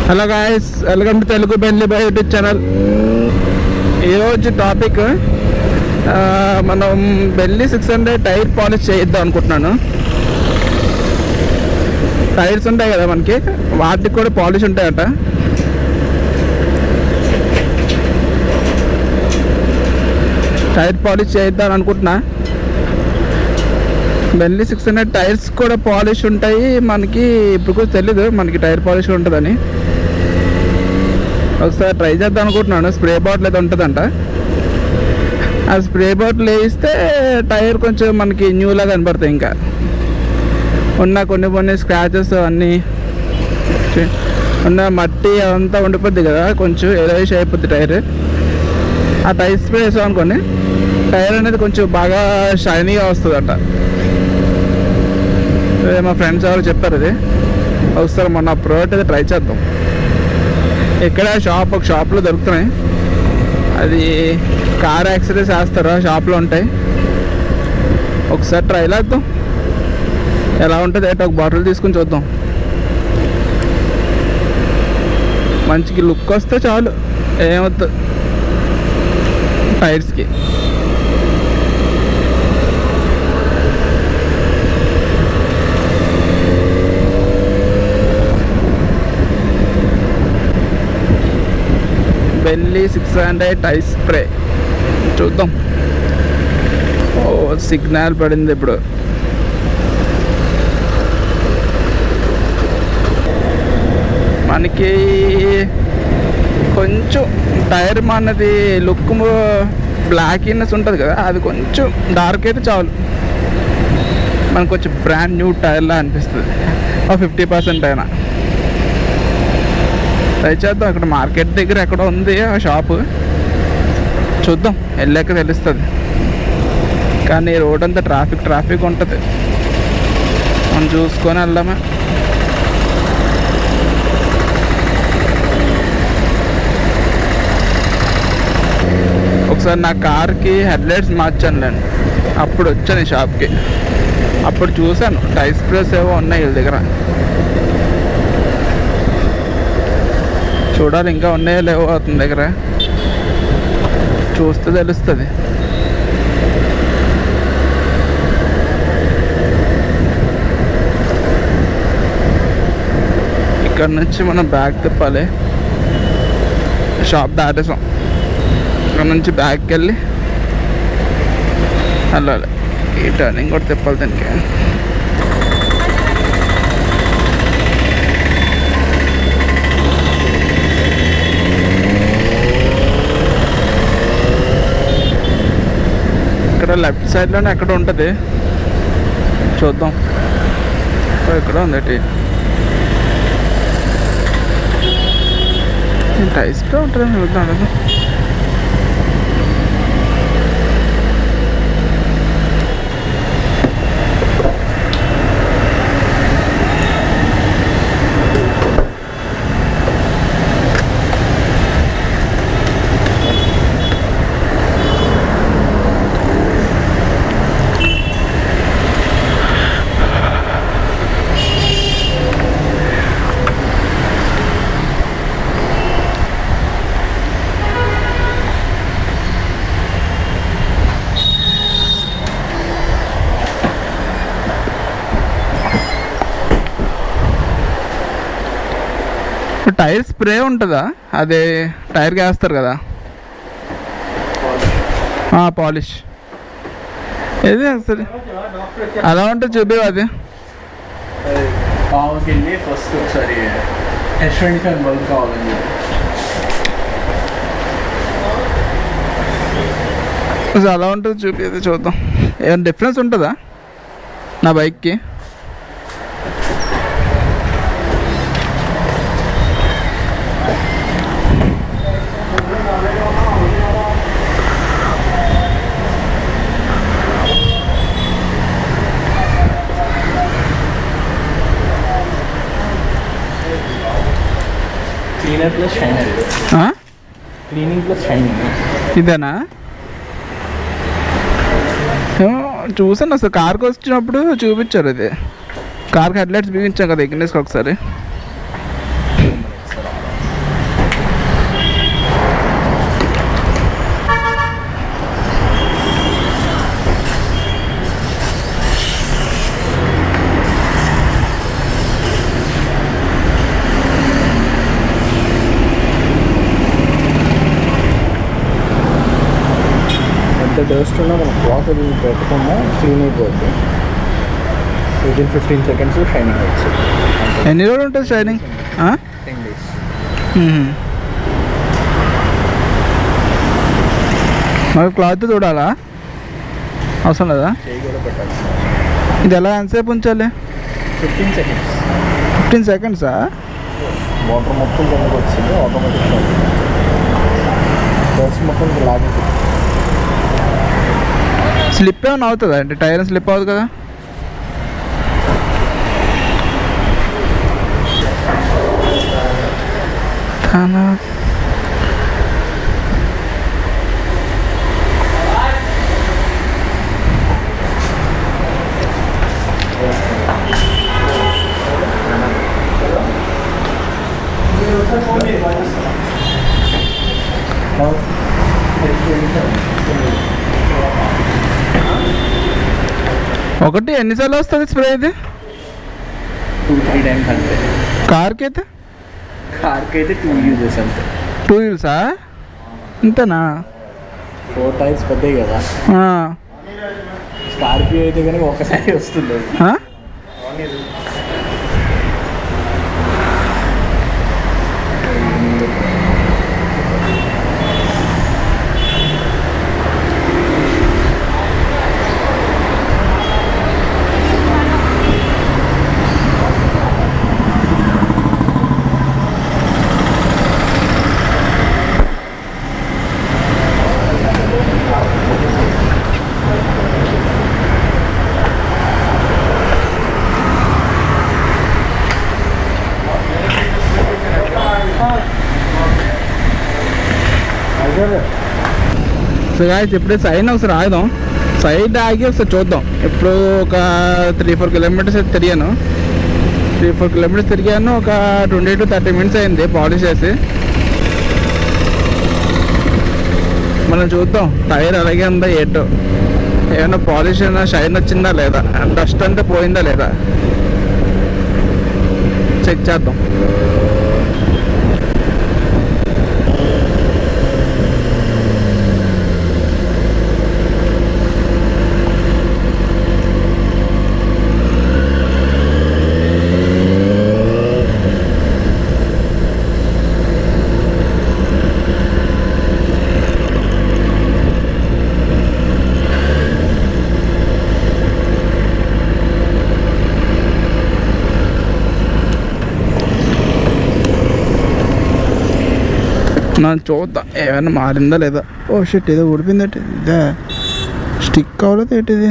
Hello guys, welcome to Telugu బెండ్లీ by YouTube channel. ఈరోజు topic మనం బెండ్లీ 600 టైర్ పాలిష్ చేయిద్దాం అనుకుంటున్నాను. టైర్స్ ఉంటాయి కదా మనకి, వాటికి కూడా పాలిష్ ఉంటాయట. టైర్ పాలిష్ చేయిద్దాం అనుకుంటున్నా. బెండ్లీ 600 టైర్స్ కూడా పాలిష్ ఉంటాయి మనకి. ఇప్పుడు కూడా తెలీదు మనకి టైర్ పాలిష్ ఉంటుందని. ఒకసారి ట్రై చేద్దాం అనుకుంటున్నాను. స్ప్రే బాటిల్ అయితే ఉంటుందంట. ఆ స్ప్రే బాటిల్ వేయిస్తే టైర్ కొంచెం మనకి న్యూలాగా కనపడతాయి. ఇంకా ఉన్న కొన్ని స్క్రాచెస్ అన్నీ ఉన్న మట్టి అదంతా ఉండిపోద్ది కదా, కొంచెం ఎరేష్ అయిపోద్ది టైర్. ఆ టైర్ స్ప్రే వేసాం అనుకోండి, టైర్ అనేది కొంచెం బాగా షైనీగా వస్తుందట. మా ఫ్రెండ్స్ ఎవరు చెప్పారు అది. ఒకసారి మొన్న ప్రోడక్ట్ అయితే ట్రై చేద్దాం. ఇక్కడ ఒక షాప్లో దొరుకుతున్నాయి. అది కార్ యాక్సరీస్ వేస్తారు, ఆ షాప్లో ఉంటాయి. ఒకసారి ట్రై చేద్దాం ఎలా ఉంటుంది. ఒక బాటిల్ తీసుకుని చూద్దాం. మంచికి లుక్ వస్తే చాలు, ఏమవుతుంది టైర్స్కి. బెండ్లీ 600 టైర్ స్ప్రే చూద్దాం. సిగ్నల్ పడింది ఇప్పుడు. మనకి కొంచెం టైర్ మనది లుక్ బ్లాకినెస్ ఉంటుంది కదా, అది కొంచెం డార్క్ అయితే చాలు మనకు కొంచెం బ్రాండ్ న్యూ టైర్లా అనిపిస్తుంది. 50% అయినా ట్రై చేద్దాం. అక్కడ మార్కెట్ దగ్గర ఎక్కడ ఉంది ఆ షాపు, చూద్దాం, వెళ్ళాక తెలుస్తుంది. కానీ రోడ్ అంతా ట్రాఫిక్ ఉంటుంది, మనం చూసుకొని వెళ్దామా. ఒకసారి నా కార్కి హెడ్లైట్స్ మార్చానులేండి. అప్పుడు వచ్చాను ఈ షాప్కి. అప్పుడు చూశాను టైర్ స్ప్రేస్ ఏవో ఉన్నాయి వీళ్ళ దగ్గర. చూడాలి ఇంకా ఉన్నాయో లేవో అతని దగ్గర, చూస్తే తెలుస్తుంది. ఇక్కడ నుంచి మనం బ్యాగ్ తిప్పాలి. షాప్ దాటేసాం. ఇక్కడ నుంచి బ్యాగ్కి వెళ్ళి వెళ్ళాలి. ఈ టర్నింగ్ కూడా తిప్పాలి దానికి. ఇక్కడ లెఫ్ట్ సైడ్లోనే ఎక్కడ ఉంటుంది, చూద్దాం. ఎక్కడ ఉంది టైస్లో ఉంటుంది, చూద్దాం. టైర్ స్ప్రే ఉంటుందా? అదే టైర్కి వేస్తారు కదా పాలిష్. ఏది అసలు అలా ఉంటుంది చూపి. అది ఫస్ట్ ఒకసారి S25 బల్బ్ కావాలండి. అలా ఉంటుంది చూపి, అది చూద్దాం. ఏమైనా డిఫరెన్స్ ఉంటుందా నా బైక్కి? Cleaner plus shiner, cleaning plus shining. ఇదేనా? చూసాను అసలు కార్కి వచ్చినప్పుడు చూపించారు. అది కార్కి హెడ్లైట్స్ బిగించాం కదా ఎగ్నెస్కి ఒకసారి. డస్ట్ ఉన్నా మనం క్లాత్ అది పెట్టకుండా క్లీన్ అయిపోద్ది. వితిన్ 15 seconds షైనింగ్ వచ్చింది. ఎన్ని రోజులు ఉంటుంది షైనింగ్? 10 days. మరి క్లాత్ చూడాలా? అవసరం లేదా? చేయి కూడా పెట్టాలి. ఇది ఎలా ఎంతసేపు ఉంచాలి? 15 seconds. 15 seconds-ఆ? వాటర్ మొత్తం కిందకి వచ్చింది ఆటోమేటిక్ డస్ట్ మొత్తం లాగుతుంది. స్లిప్ ఏమైనా అవుతుందా? అంటే టైర్ స్లిప్ అవుతుంది కదా? ఒకటి ఎన్నిసార్లు వస్తుంది స్ప్రే ఇది? 2-3 times అంతే. కార్కి అయితే? కార్కి అయితే 2 uses అంతే. 2 wheels-ఆ? ఇంతనా? 4 tyres పెద్దవి కదా. స్కార్పియో అయితే కనుక ఒకసారి వస్తుంది. సో గాయ్స్ ఇప్పుడే సైడ్ ఒకసారి ఆగుదాం. సైడ్ ఆగి ఒకసారి చూద్దాం. ఇప్పుడు ఒక 3-4 kilometers అయితే తిరిగాను. 3-4 kilometers తిరిగాను. ఒక 20-30 minutes అయింది పాలిష్ చేసి. మనం చూద్దాం టైర్ అలాగే ఉందా ఏంటో, ఏమైనా పాలిష్ అయినా షైన్ వచ్చిందా లేదా, డస్ట్ అంటే పోయిందా లేదా చెక్ చేద్దాం. మనం చూద్దాం ఏమైనా మారిందా లేదా. ఓ షిట్, ఏదో ఊడిపోయిందట. ఇదే స్టిక్ అవ్వలేదు ఏంటిది?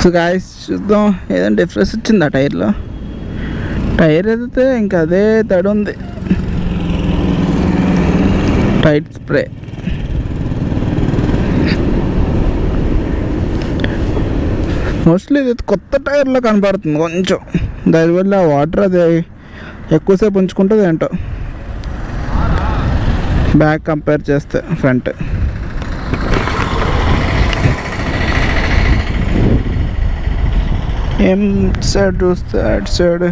సో గాయ్స్ చూద్దాం ఏదైనా డిఫరెన్స్ వచ్చిందా టైర్లో. టైర్ ఏదైతే ఇంకా అదే తడి ఉంది. Tight spray. మోస్ట్లీ ఇది కొత్త టైర్లో కనపడుతుంది కొంచెం. దానివల్ల వాటర్ అది ఎక్కువసేపు ఉంచుకుంటుంది ఏంటో బ్యాక్ కంపేర్ చేస్తే ఫ్రంట్. ఏం సైడ్ చూస్తే అటు సైడ్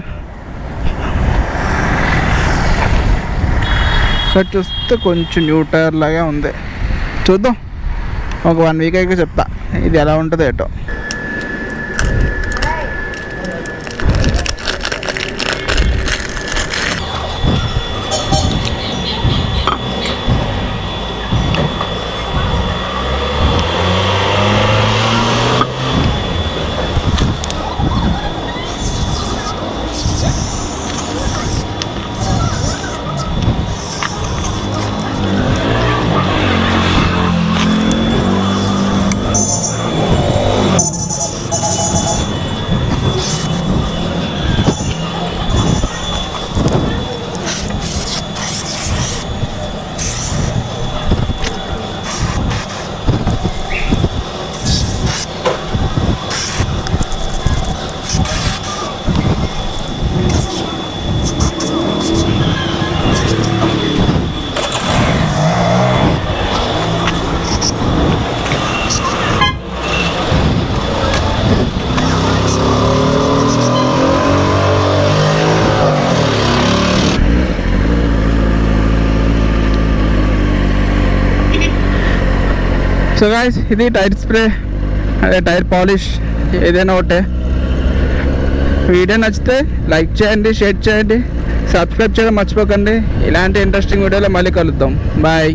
చూస్తే కొంచెం న్యూ టైర్ లాగా ఉంది. చూద్దాం ఒక 1 week అయితే చెప్తా ఇది ఎలా ఉంటుందో ఏటో. సో గాయ్స్ ఇది టైర్ స్ప్రే అదే టైర్ పాలిష్ ఏదైనా ఒకటే. వీడియో నచ్చితే లైక్ చేయండి, షేర్ చేయండి, సబ్స్క్రైబ్ చేయడం మర్చిపోకండి. ఇలాంటి ఇంట్రెస్టింగ్ వీడియోలో మళ్ళీ కలుద్దాం. బాయ్.